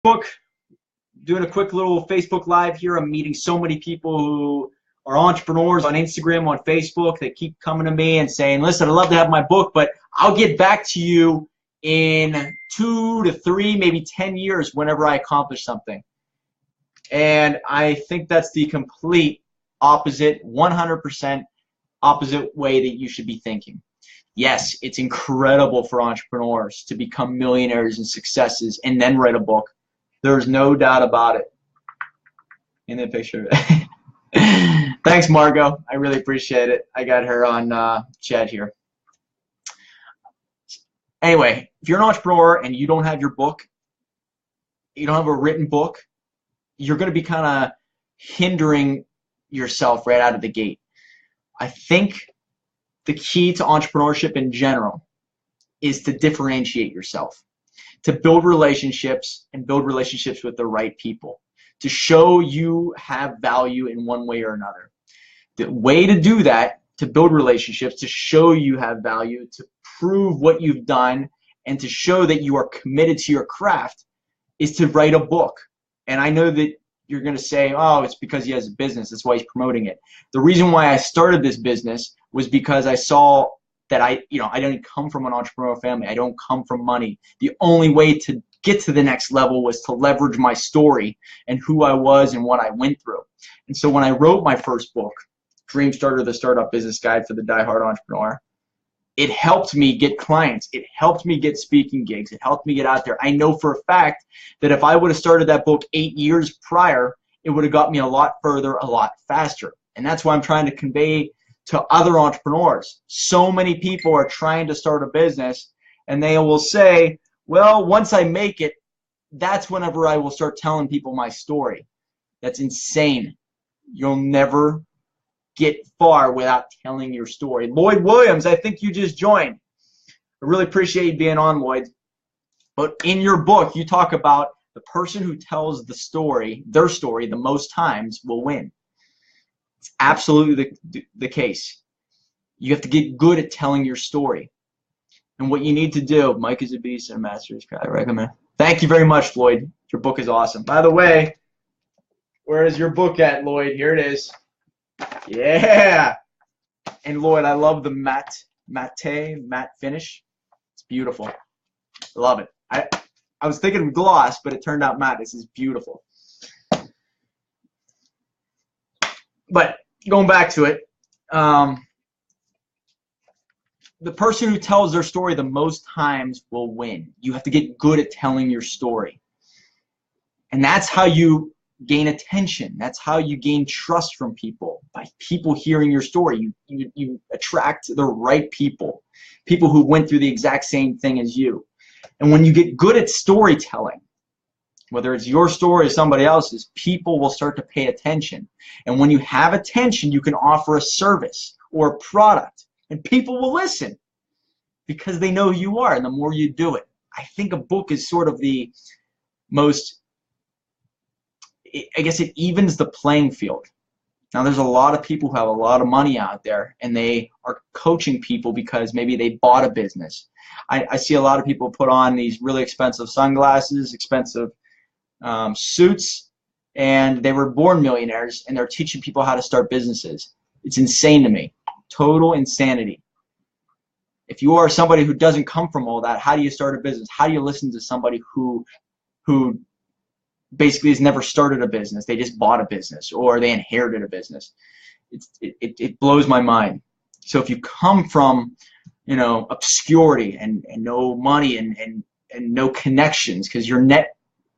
Book, doing a quick little Facebook Live here. I'm meeting so many people who are entrepreneurs on Instagram, on Facebook. They keep coming to me and saying, listen, I'd love to have my book, but I'll get back to you in 2 to 3, maybe 10 years whenever I accomplish something. And I think that's the complete opposite, 100% opposite way that you should be thinking. Yes, it's incredible for entrepreneurs to become millionaires and successes and then write a book. There's no doubt about it. In the picture. Thanks, Margot. I really appreciate it. I got her on chat here. Anyway, if you're an entrepreneur and you don't have your book, you don't have a written book, you're going to be kind of hindering yourself right out of the gate. I think the key to entrepreneurship in general is to differentiate yourself, to build relationships and build relationships with the right people, to show you have value in one way or another. The way to do that, to build relationships, to show you have value, to prove what you've done, and to show that you are committed to your craft, is to write a book. And I know that you're going to say, oh, it's because he has a business, that's why he's promoting it. The reason why I started this business was because I saw that I didn't come from an entrepreneurial family. I don't come from money. The only way to get to the next level was to leverage my story and who I was and what I went through. And so when I wrote my first book, Dreamstarter, the Startup Business Guide for the Die-Hard Entrepreneur, it helped me get clients. It helped me get speaking gigs. It helped me get out there. I know for a fact that if I would have started that book 8 years prior, it would have got me a lot further, a lot faster. And that's why I'm trying to convey to other entrepreneurs. So many people are trying to start a business and they will say, well, once I make it, that's whenever I will start telling people my story. That's insane. You'll never get far without telling your story. Lloyd Williams, I think you just joined. I really appreciate you being on, Lloyd. But in your book, you talk about the person who tells the story, their story, the most times will win. It's absolutely the case. You have to get good at telling your story. And what you need to do, Mike is a beast and a master's guy, I recommend. Thank you very much, Lloyd. Your book is awesome. By the way, where is your book at, Lloyd? Here it is. Yeah. And Lloyd, I love the matte finish. It's beautiful. I love it. I was thinking of gloss, but it turned out matte. This is beautiful. But going back to it, the person who tells their story the most times will win. You have to get good at telling your story. And that's how you gain attention. That's how you gain trust from people. By people hearing your story, you attract the right people, people who went through the exact same thing as you. And when you get good at storytelling, whether it's your story or somebody else's, people will start to pay attention. And when you have attention, you can offer a service or a product, and people will listen because they know who you are, and the more you do it. I think a book is sort of the most, I guess it evens the playing field. Now, there's a lot of people who have a lot of money out there, and they are coaching people because maybe they bought a business. I see a lot of people put on these really expensive sunglasses, expensive suits, and they were born millionaires, and they're teaching people how to start businesses. It's insane to me. Total insanity. If you are somebody who doesn't come from all that, how do you start a business? How do you listen to somebody who basically has never started a business? They just bought a business or they inherited a business. It blows my mind. So if you come from, obscurity and no money and no connections, because your net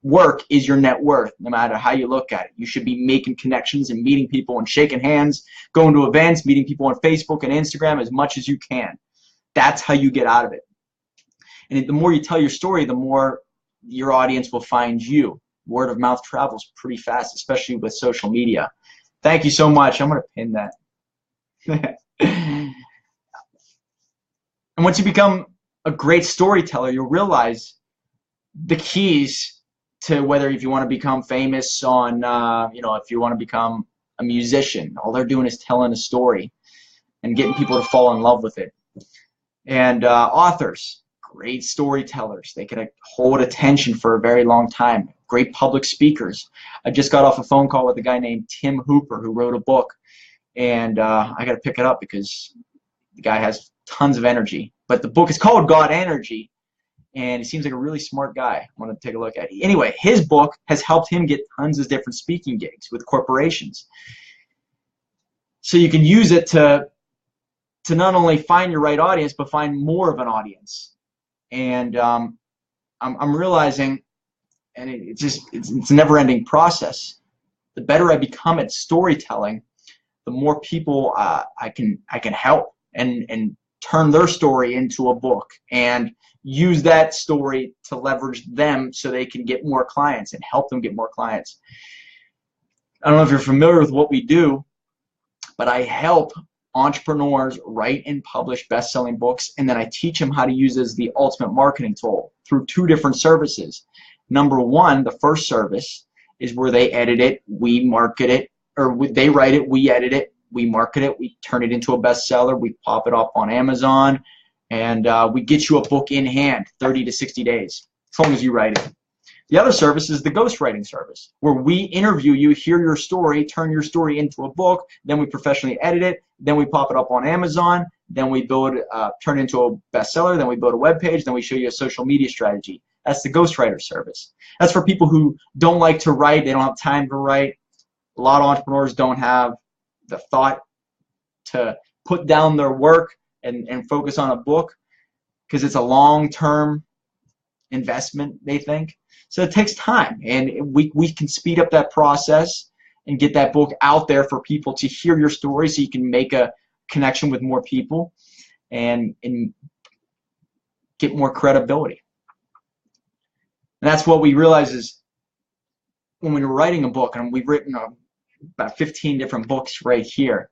work is your net worth, no matter how you look at it. You should be making connections and meeting people and shaking hands, going to events, meeting people on Facebook and Instagram as much as you can. That's how you get out of it. And the more you tell your story, the more your audience will find you. Word of mouth travels pretty fast, especially with social media. Thank you so much. I'm going to pin that. And once you become a great storyteller, you'll realize the keys to whether if you want to become famous on, if you want to become a musician, all they're doing is telling a story and getting people to fall in love with it. And authors, great storytellers. They can hold attention for a very long time. great public speakers. I just got off a phone call with a guy named Tim Hooper who wrote a book, and I got to pick it up because the guy has tons of energy. But the book is called God Energy, and he seems like a really smart guy. I want to take a look at it. Anyway, his book has helped him get tons of different speaking gigs with corporations. So you can use it to not only find your right audience, but find more of an audience. And I'm realizing, and it's a never-ending process. The better I become at storytelling, the more people I can help and turn their story into a book and use that story to leverage them so they can get more clients and help them get more clients. I don't know if you're familiar with what we do, but I help entrepreneurs write and publish best-selling books, and then I teach them how to use it as the ultimate marketing tool through 2 different services. Number one, the first service is where they edit it, we market it, or they write it, we edit it, we market it, we turn it into a bestseller, we pop it up on Amazon, and we get you a book in hand, 30 to 60 days, as long as you write it. The other service is the ghostwriting service, where we interview you, hear your story, turn your story into a book, then we professionally edit it, then we pop it up on Amazon, then we turn it into a bestseller, then we build a web page, then we show you a social media strategy. That's the ghostwriter service. That's for people who don't like to write, they don't have time to write. A lot of entrepreneurs don't have the thought to put down their work and focus on a book because it's a long-term investment, they think. So it takes time, and we can speed up that process and get that book out there for people to hear your story so you can make a connection with more people and get more credibility. And that's what we realize is when we were writing a book, and we've written about 15 different books right here,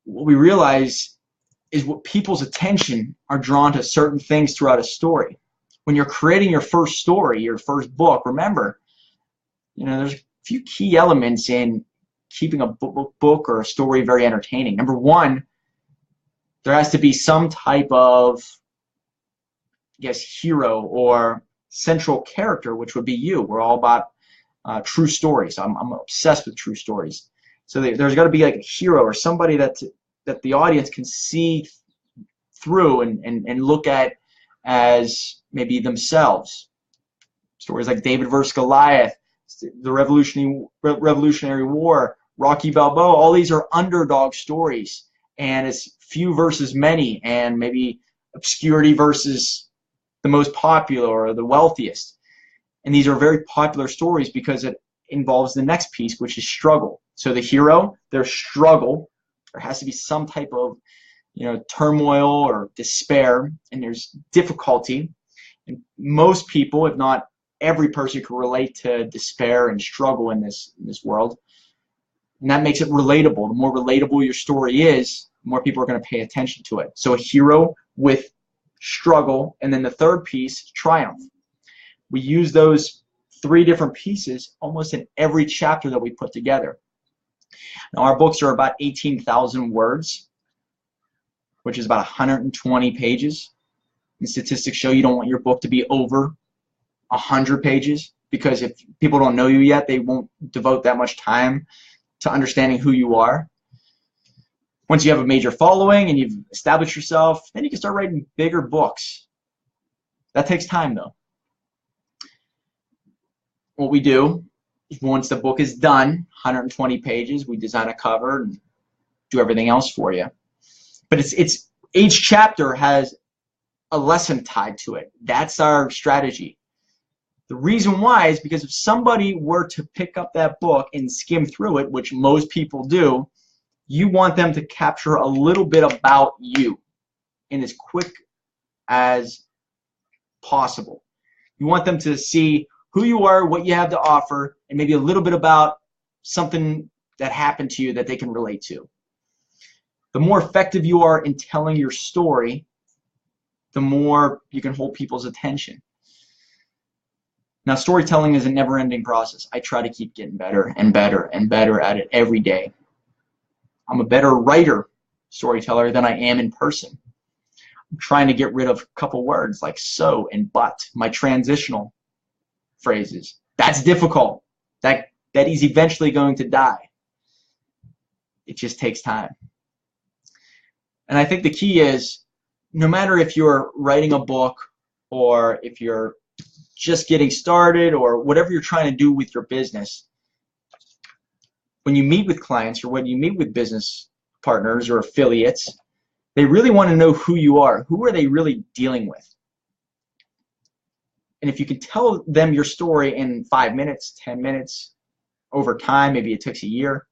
what we realize is what people's attention are drawn to certain things throughout a story. When you're creating your first story, your first book, remember, there's a few key elements in keeping a book or a story very entertaining. Number one, there has to be some type of, hero or central character, which would be you. We're all about true stories. I'm obsessed with true stories. So there's got to be like a hero or somebody that the audience can see through and look at as maybe themselves. Stories like David versus Goliath, the Revolutionary War, Rocky Balboa, all these are underdog stories, and it's few versus many, and maybe obscurity versus the most popular or the wealthiest. And these are very popular stories because it involves the next piece, which is struggle. So the hero, their struggle, there has to be some type of turmoil or despair, and there's difficulty. And most people, if not every person, can relate to despair and struggle in this world. And that makes it relatable. The more relatable your story is, the more people are going to pay attention to it. So a hero with struggle, and then the third piece, triumph. We use those 3 different pieces almost in every chapter that we put together. Now our books are about 18,000 words, which is about 120 pages. And statistics show you don't want your book to be over 100 pages, because if people don't know you yet, they won't devote that much time to understanding who you are. Once you have a major following and you've established yourself, then you can start writing bigger books. That takes time, though. What we do is once the book is done, 120 pages, we design a cover and do everything else for you. But it's each chapter has a lesson tied to it. That's our strategy. The reason why is because if somebody were to pick up that book and skim through it, which most people do, you want them to capture a little bit about you in as quick as possible. You want them to see who you are, what you have to offer, and maybe a little bit about something that happened to you that they can relate to. The more effective you are in telling your story, the more you can hold people's attention. Now, storytelling is a never-ending process. I try to keep getting better and better and better at it every day. I'm a better writer, storyteller, than I am in person. I'm trying to get rid of a couple words like so and but, my transitional phrases. That's difficult. That is eventually going to die. It just takes time. And I think the key is, no matter if you're writing a book or if you're just getting started or whatever you're trying to do with your business, when you meet with clients or when you meet with business partners or affiliates, they really want to know who you are. Who are they really dealing with? And if you can tell them your story in 5 minutes, 10 minutes, over time, maybe it takes a year,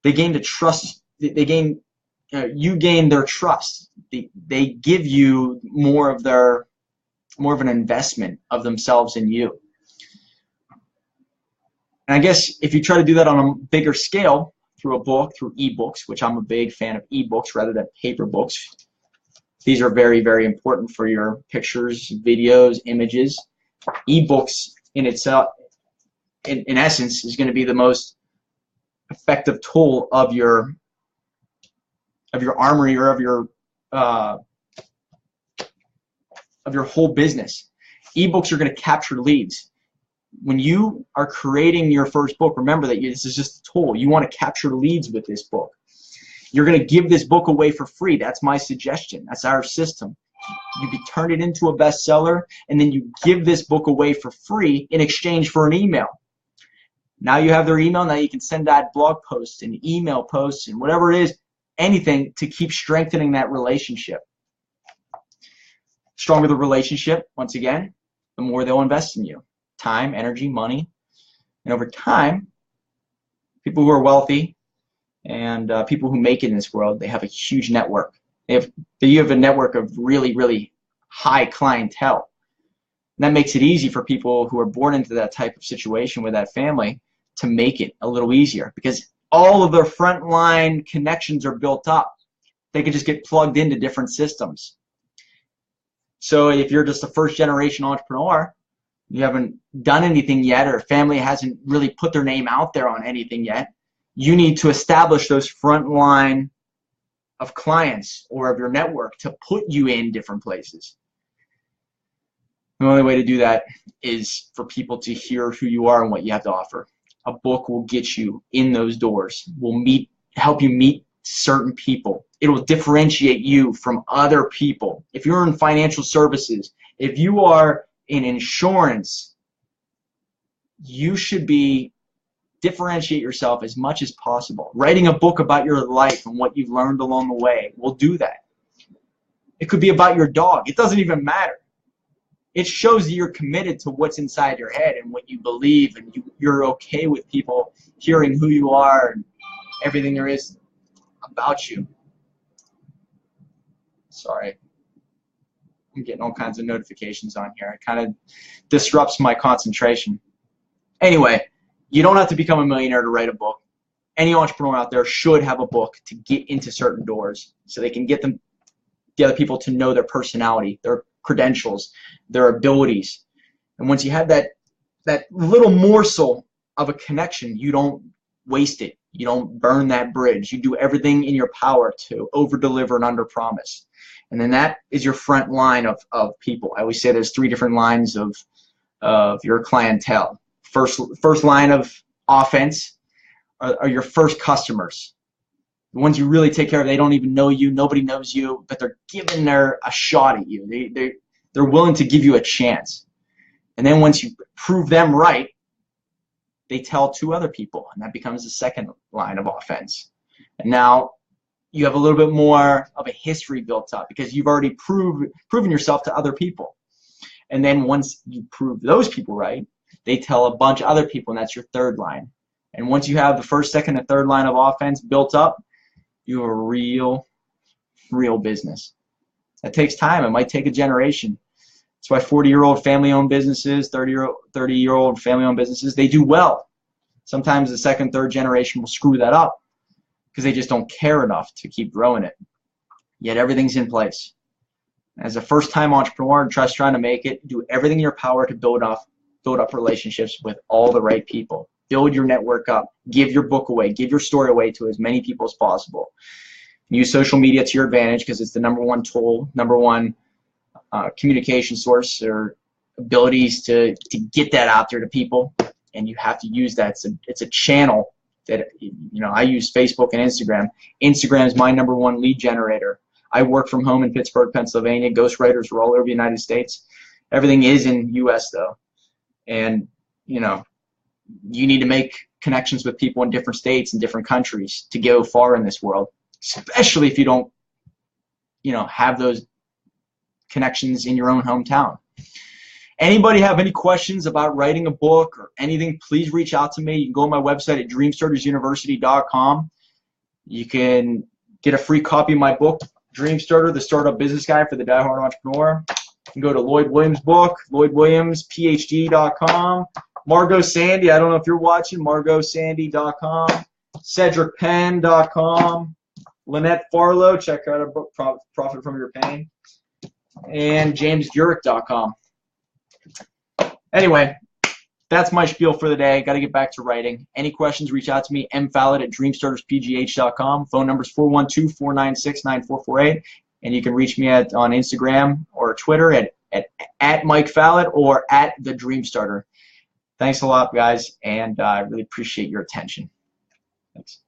they gain the trust. They gain, you gain their trust. They give you more of an investment of themselves in you. And I guess if you try to do that on a bigger scale, through a book, through ebooks, which I'm a big fan of ebooks rather than paper books. These are very, very important for your pictures, videos, images. Ebooks in itself, in essence, is going to be the most effective tool of your armory or of your whole business. Ebooks are going to capture leads. When you are creating your first book, remember that this is just a tool. You want to capture leads with this book. You're going to give this book away for free. That's my suggestion. That's our system. You can turn it into a bestseller, and then you give this book away for free in exchange for an email. Now you have their email. Now you can send out blog posts and email posts and whatever it is, anything to keep strengthening that relationship. Stronger the relationship, once again, the more they'll invest in you. Time, energy, money. And over time, people who are wealthy and people who make it in this world, they have a huge network. You have a network of really, really high clientele. And that makes it easy for people who are born into that type of situation with that family to make it a little easier, because all of their frontline connections are built up. They can just get plugged into different systems. So if you're just a first-generation entrepreneur, you haven't done anything yet, or family hasn't really put their name out there on anything yet, you need to establish those front line of clients or of your network to put you in different places. The only way to do that is for people to hear who you are and what you have to offer. A book will get you in those doors, will help you meet certain people. It will differentiate you from other people. If you're in financial services, if you are in insurance, you should differentiate yourself as much as possible. Writing a book about your life and what you've learned along the way will do that. It could be about your dog. It doesn't even matter. It shows that you're committed to what's inside your head and what you believe, and you're okay with people hearing who you are and everything there is about you. Sorry. I'm getting all kinds of notifications on here. It kind of disrupts my concentration. Anyway, you don't have to become a millionaire to write a book. Any entrepreneur out there should have a book to get into certain doors so they can get the other people to know their personality, their credentials, their abilities. And once you have that little morsel of a connection, you don't waste it. You don't burn that bridge. You do everything in your power to over-deliver and under-promise. And then that is your front line of people. I always say there's 3 different lines of your clientele. First line of offense are your first customers. The ones you really take care of. They don't even know you. Nobody knows you, but they're giving a shot at you. They're willing to give you a chance. And then once you prove them right, they tell 2 other people, and that becomes the second line of offense. And now you have a little bit more of a history built up because you've already proven yourself to other people. And then once you prove those people right, they tell a bunch of other people, and that's your third line. And once you have the first, second, and third line of offense built up, you have a real business. That takes time. It might take a generation. That's why 40-year-old family-owned businesses, 30-year-old family-owned businesses, they do well. Sometimes the second, third generation will screw that up because they just don't care enough to keep growing it. Yet everything's in place. As a first-time entrepreneur, just trying to make it, do everything in your power to build up relationships with all the right people. Build your network up. Give your book away. Give your story away to as many people as possible. Use social media to your advantage because it's the #1 tool, #1 communication source or abilities to get that out there to people, and you have to use that. It's a channel that, you know, I use Facebook and Instagram. Instagram is my #1 lead generator. I work from home in Pittsburgh, Pennsylvania. Ghostwriters are all over the United States. Everything is in U.S. though, and you know, you need to make connections with people in different states and different countries to go far in this world, especially if you don't, you know, have those connections in your own hometown. Anybody have any questions about writing a book or anything, please reach out to me. You can go to my website at dreamstartersuniversity.com. You can get a free copy of my book, Dreamstarter, the Startup Business Guide for the Die-Hard Entrepreneur. You can go to Lloyd Williams' book, lloydwilliamsphd.com. Margot Sandy, I don't know if you're watching, margotsandy.com. cedricpenn.com. Lynette Farlow, check out her book, Profit from Your Pain. And jamesjurek.com. Anyway, that's my spiel for the day. Got to get back to writing. Any questions, reach out to me, mfallat@dreamstarterspgh.com. Phone number is 412-496-9448. And you can reach me on Instagram or Twitter at Mike Fallat or at The Dreamstarter. Thanks a lot, guys, and I really appreciate your attention. Thanks.